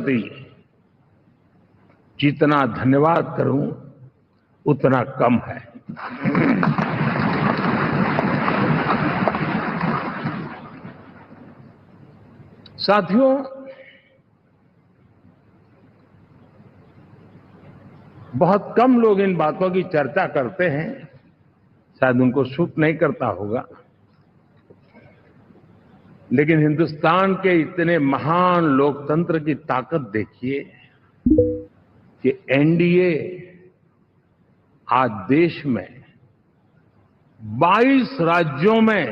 प्रति जितना धन्यवाद करूं उतना कम है। साथियों, बहुत कम लोग इन बातों की चर्चा करते हैं, शायद उनको सूट नहीं करता होगा, लेकिन हिंदुस्तान के इतने महान लोकतंत्र की ताकत देखिए कि एनडीए आज देश में 22 राज्यों में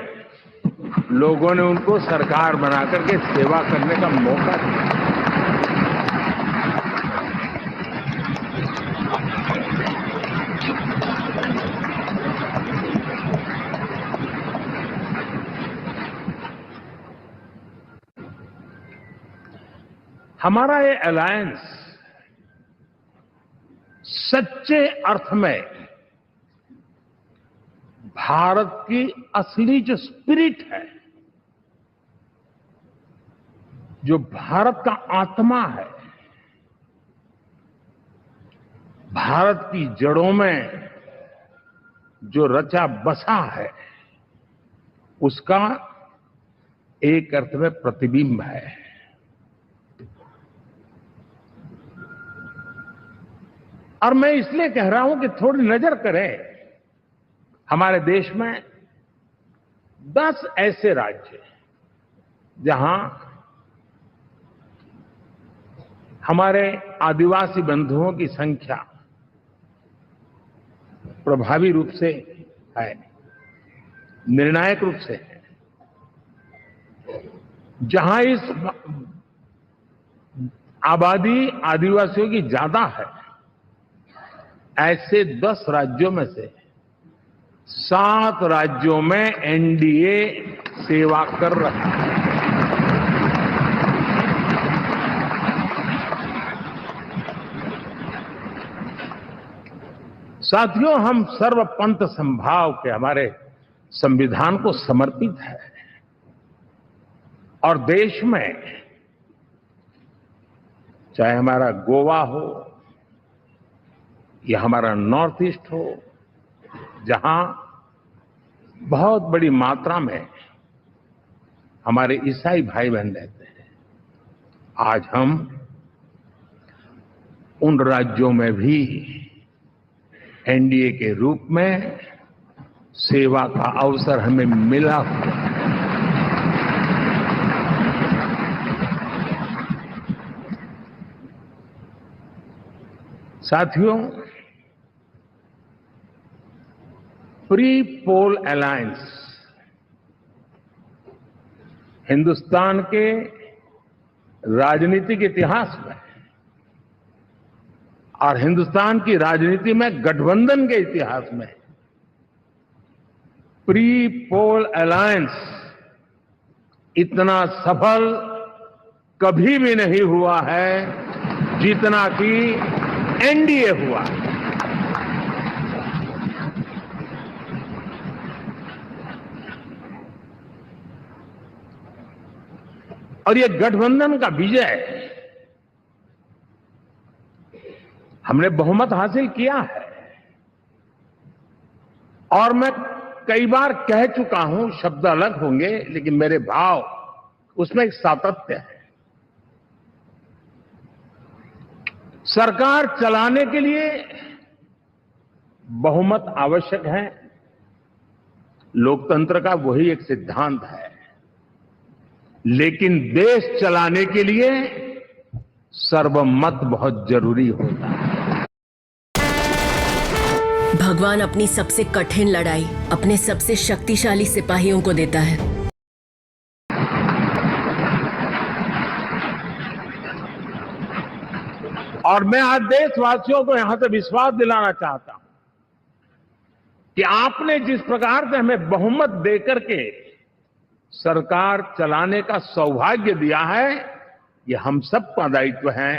लोगों ने उनको सरकार बना करके सेवा करने का मौका दिया। हमारा ये अलायंस सच्चे अर्थ में भारत की असली जो स्पिरिट है, जो भारत का आत्मा है, भारत की जड़ों में जो रचा बसा है, उसका एक अर्थ में प्रतिबिंब है। और मैं इसलिए कह रहा हूं कि थोड़ी नजर करें, हमारे देश में 10 ऐसे राज्य जहां हमारे आदिवासी बंधुओं की संख्या प्रभावी रूप से है, निर्णायक रूप से है, जहां इस आबादी आदिवासियों की ज्यादा है। ऐसे 10 राज्यों में से 7 राज्यों में एनडीए सेवा कर रहा है। साथियों, हम सर्वपंथ संभाव के हमारे संविधान को समर्पित है और देश में चाहे हमारा गोवा हो या हमारा नॉर्थ ईस्ट हो, जहां बहुत बड़ी मात्रा में हमारे ईसाई भाई बहन रहते हैं, आज हम उन राज्यों में भी एनडीए के रूप में सेवा का अवसर हमें मिला हुआ है। साथियों, प्री पोल अलायंस हिंदुस्तान के राजनीतिक इतिहास में और हिंदुस्तान की राजनीति में गठबंधन के इतिहास में प्री पोल अलायंस इतना सफल कभी भी नहीं हुआ है जितना कि एनडीए हुआ। और ये गठबंधन का विजय, हमने बहुमत हासिल किया है और मैं कई बार कह चुका हूं, शब्द अलग होंगे लेकिन मेरे भाव उसमें एक सातत्य है। सरकार चलाने के लिए बहुमत आवश्यक है, लोकतंत्र का वही एक सिद्धांत है, लेकिन देश चलाने के लिए सर्वमत बहुत जरूरी होता है। भगवान अपनी सबसे कठिन लड़ाई अपने सबसे शक्तिशाली सिपाहियों को देता है। और मैं आज देशवासियों को यहां से विश्वास दिलाना चाहता हूं कि आपने जिस प्रकार से हमें बहुमत देकर के सरकार चलाने का सौभाग्य दिया है, ये हम सबका दायित्व है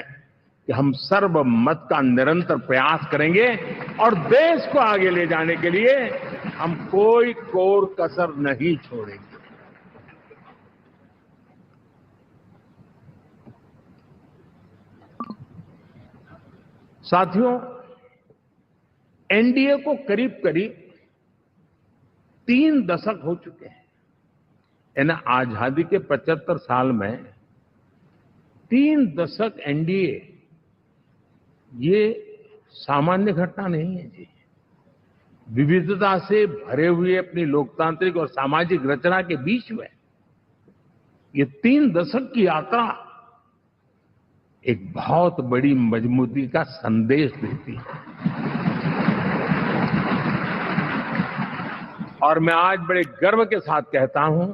कि हम सर्वमत का निरंतर प्रयास करेंगे और देश को आगे ले जाने के लिए हम कोई कोर कसर नहीं छोड़ेंगे। साथियों, एनडीए को करीब करीब 3 दशक हो चुके हैं। यानी आजादी के 75 साल में 3 दशक एनडीए, ये सामान्य घटना नहीं है जी। विविधता से भरे हुए अपनी लोकतांत्रिक और सामाजिक रचना के बीच में ये 3 दशक की यात्रा एक बहुत बड़ी मजबूती का संदेश देती है। और मैं आज बड़े गर्व के साथ कहता हूं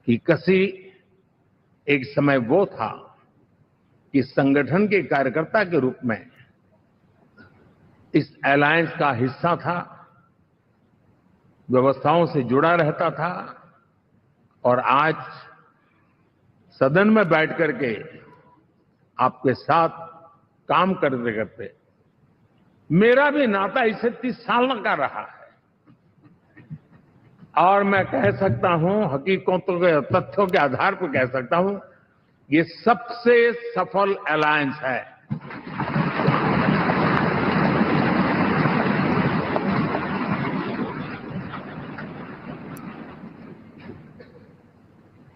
कि किसी एक समय वो था कि संगठन के कार्यकर्ता के रूप में इस अलायंस का हिस्सा था, व्यवस्थाओं से जुड़ा रहता था, और आज सदन में बैठ करके आपके साथ काम करते करते मेरा भी नाता इससे 30 साल का रहा है। और मैं कह सकता हूं, हकीकतों के तथ्यों के आधार पर कह सकता हूं, ये सबसे सफल अलायंस है।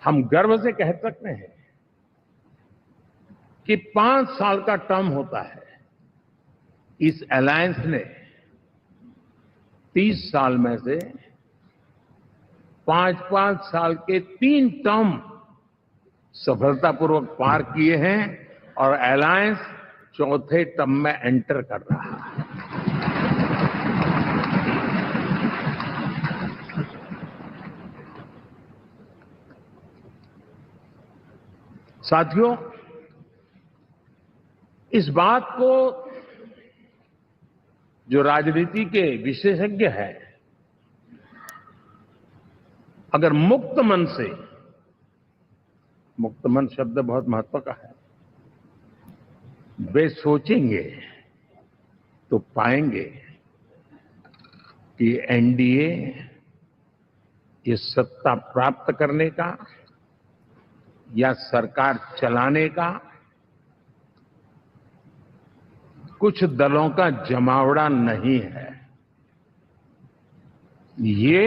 हम गर्व से कह सकते हैं कि 5 साल का टर्म होता है। इस अलायंस ने 30 साल में से 5-5 साल के 3 टर्म सफलतापूर्वक पार किए हैं, और अलायंस 4थे टर्म में एंटर कर रहा है। साथियों, इस बात को जो राजनीति के विशेषज्ञ हैं, अगर मुक्त मन से, मुक्त मन शब्द बहुत महत्व का है, वे सोचेंगे तो पाएंगे कि एनडीए ये सत्ता प्राप्त करने का या सरकार चलाने का कुछ दलों का जमावड़ा नहीं है। ये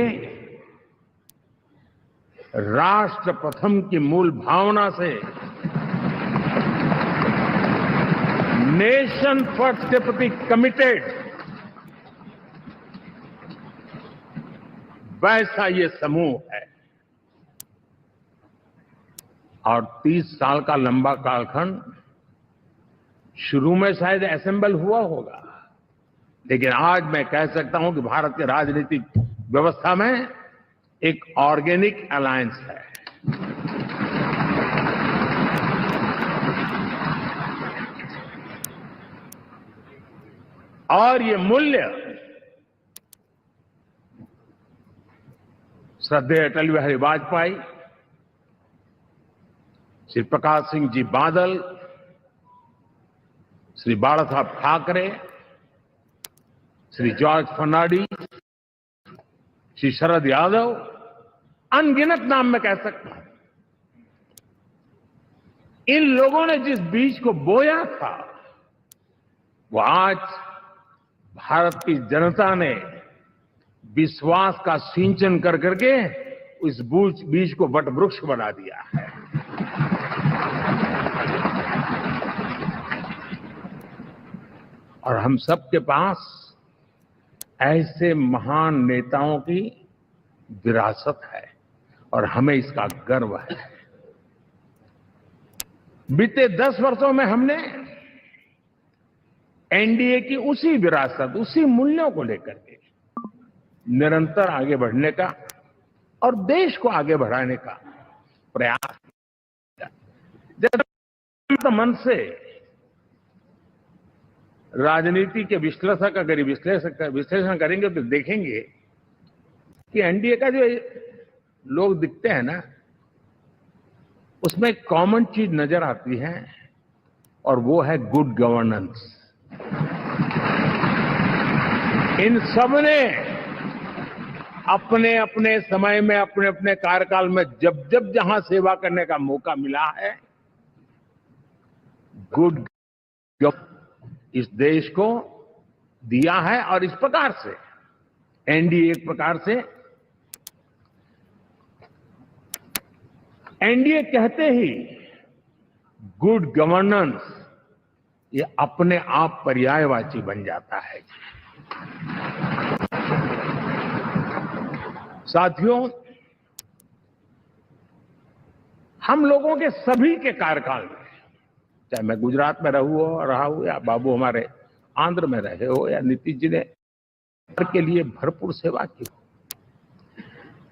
राष्ट्र प्रथम की मूल भावना से, नेशन फर्स्ट के प्रति कमिटेड, वैसा ये समूह है। और 30 साल का लंबा कालखंड शुरू में शायद असेंबल हुआ होगा, लेकिन आज मैं कह सकता हूं कि भारत के राजनीतिक व्यवस्था में एक ऑर्गेनिक अलायंस है। और ये मूल्य श्रद्धेय अटल बिहारी वाजपेयी, श्री प्रकाश सिंह जी बादल, श्री बाला साहब ठाकरे, श्री जॉर्ज फर्नांडिस, श्री शरद यादव, अनगिनत नाम में कह सकता हूं। इन लोगों ने जिस बीज को बोया था, वो आज भारत की जनता ने विश्वास का सिंचन कर करके उस बीज को वट वृक्ष बना दिया है। और हम सबके पास ऐसे महान नेताओं की विरासत है, और हमें इसका गर्व है। बीते 10 वर्षों में हमने एनडीए की उसी विरासत, उसी मूल्यों को लेकर के निरंतर आगे बढ़ने का और देश को आगे बढ़ाने का प्रयास किया। जब मन से राजनीति के विश्लेषक अगर विश्लेषण करेंगे तो देखेंगे कि एनडीए का जो लोग दिखते हैं ना, उसमें एक कॉमन चीज नजर आती है, और वो है गुड गवर्नेंस। इन सब ने अपने अपने समय में, अपने अपने कार्यकाल में जब जब जहां सेवा करने का मौका मिला है, गुड इस देश को दिया है। और इस प्रकार से एनडीए एक प्रकार से एनडीए कहते ही गुड गवर्नेंस ये अपने आप पर्यायवाची बन जाता है। साथियों, हम लोगों के सभी के कार्यकाल में, चाहे मैं गुजरात में रहा हूं या बाबू हमारे आंध्र में रहे हो या नीतीश जी ने के लिए भरपूर सेवा की हो,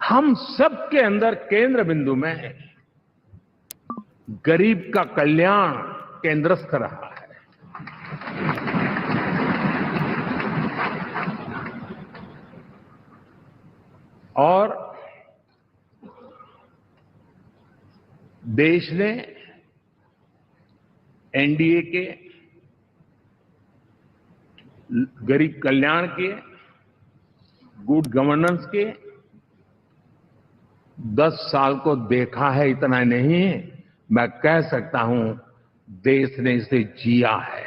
हम सबके अंदर केंद्र बिंदु में गरीब का कल्याण केंद्रस्थ रहा है। और देश ने एनडीए के गरीब कल्याण के, गुड गवर्नेंस के 10 साल को देखा है। इतना नहीं, मैं कह सकता हूं देश ने इसे जिया है।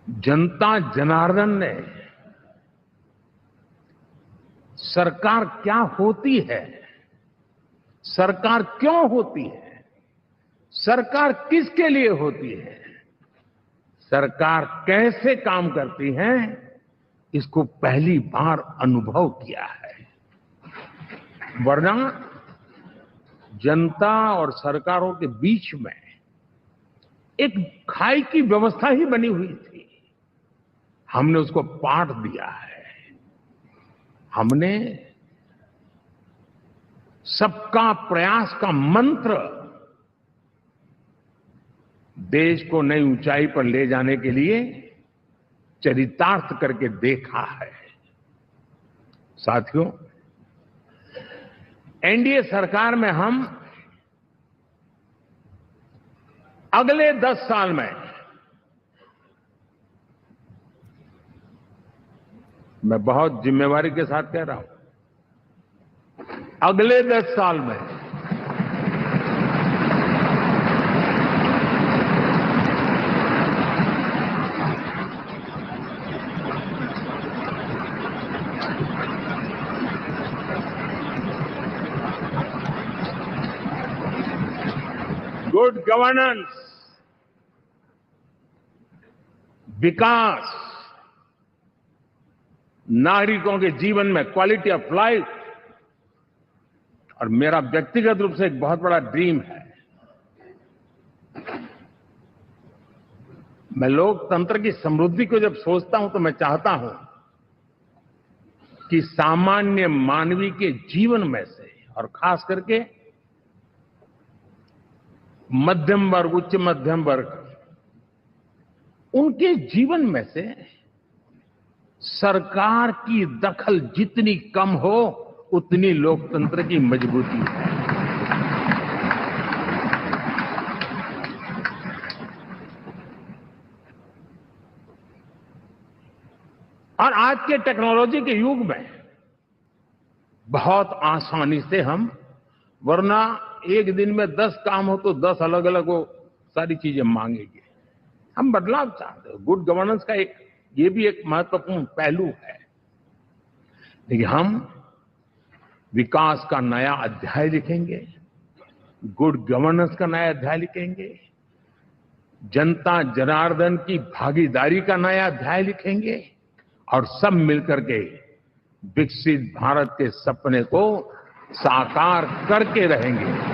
जनता जनार्दन ने सरकार क्या होती है, सरकार क्यों होती है, सरकार किसके लिए होती है, सरकार कैसे काम करती है, इसको पहली बार अनुभव किया है। वरना जनता और सरकारों के बीच में एक खाई की व्यवस्था ही बनी हुई थी। हमने उसको पाठ दिया है। हमने सबका प्रयास का मंत्र देश को नई ऊंचाई पर ले जाने के लिए चरितार्थ करके देखा है। साथियों, एनडीए सरकार में हम अगले 10 साल में, मैं बहुत जिम्मेवारी के साथ कह रहा हूं, अगले 10 साल में गुड गवर्नेंस, विकास, नागरिकों के जीवन में क्वालिटी ऑफ लाइफ, और मेरा व्यक्तिगत रूप से एक बहुत बड़ा ड्रीम है, मैं लोकतंत्र की समृद्धि को जब सोचता हूं तो मैं चाहता हूं कि सामान्य मानवीय के जीवन में से, और खास करके मध्यम वर्ग, उच्च मध्यम वर्ग, उनके जीवन में से सरकार की दखल जितनी कम हो उतनी लोकतंत्र की मजबूती है। और आज के टेक्नोलॉजी के युग में बहुत आसानी से हम, वरना एक दिन में 10 काम हो तो 10 अलग अलग वो सारी चीजें मांगेंगे। हम बदलाव चाहते हैं। गुड गवर्नेंस का ये भी एक महत्वपूर्ण पहलू है। लेकिन हम विकास का नया अध्याय लिखेंगे, गुड गवर्नेंस का नया अध्याय लिखेंगे, जनता जनार्दन की भागीदारी का नया अध्याय लिखेंगे, और सब मिलकर के विकसित भारत के सपने को साकार करके रहेंगे।